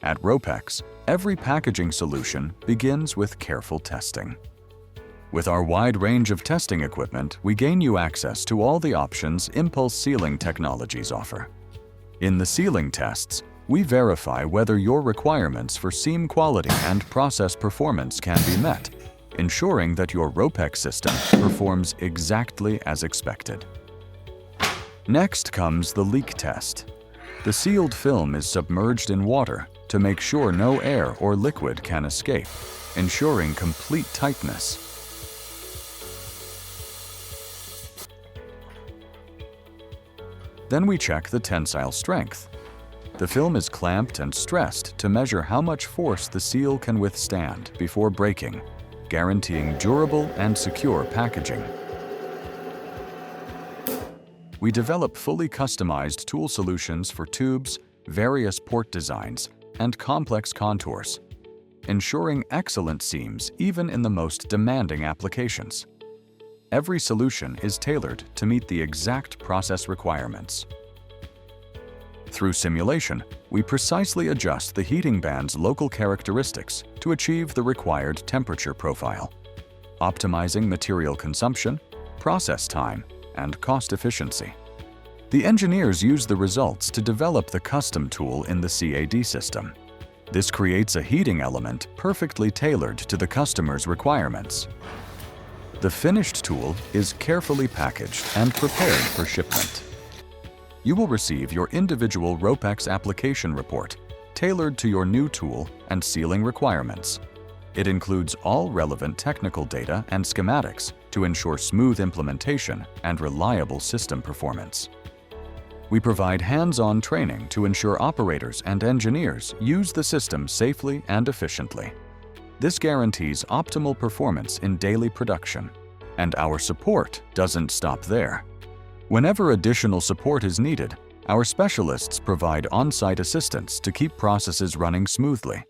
At ROPEX, every packaging solution begins with careful testing. With our wide range of testing equipment, we gain you access to all the options impulse sealing technologies offer. In the sealing tests, we verify whether your requirements for seam quality and process performance can be met, ensuring that your ROPEX system performs exactly as expected. Next comes the leak test. The sealed film is submerged in water to make sure no air or liquid can escape, ensuring complete tightness. Then we check the tensile strength. The film is clamped and stressed to measure how much force the seal can withstand before breaking, guaranteeing durable and secure packaging. We develop fully customized tool solutions for tubes, various port designs, and complex contours, ensuring excellent seams even in the most demanding applications. Every solution is tailored to meet the exact process requirements. Through simulation, we precisely adjust the heating band's local characteristics to achieve the required temperature profile, optimizing material consumption, process time, and cost efficiency. The engineers use the results to develop the custom tool in the CAD system. This creates a heating element perfectly tailored to the customer's requirements. The finished tool is carefully packaged and prepared for shipment. You will receive your individual ROPEX Application Report, tailored to your new tool and sealing requirements. It includes all relevant technical data and schematics to ensure smooth implementation and reliable system performance. We provide hands-on training to ensure operators and engineers use the system safely and efficiently. This guarantees optimal performance in daily production, and our support doesn't stop there. Whenever additional support is needed, our specialists provide on-site assistance to keep processes running smoothly.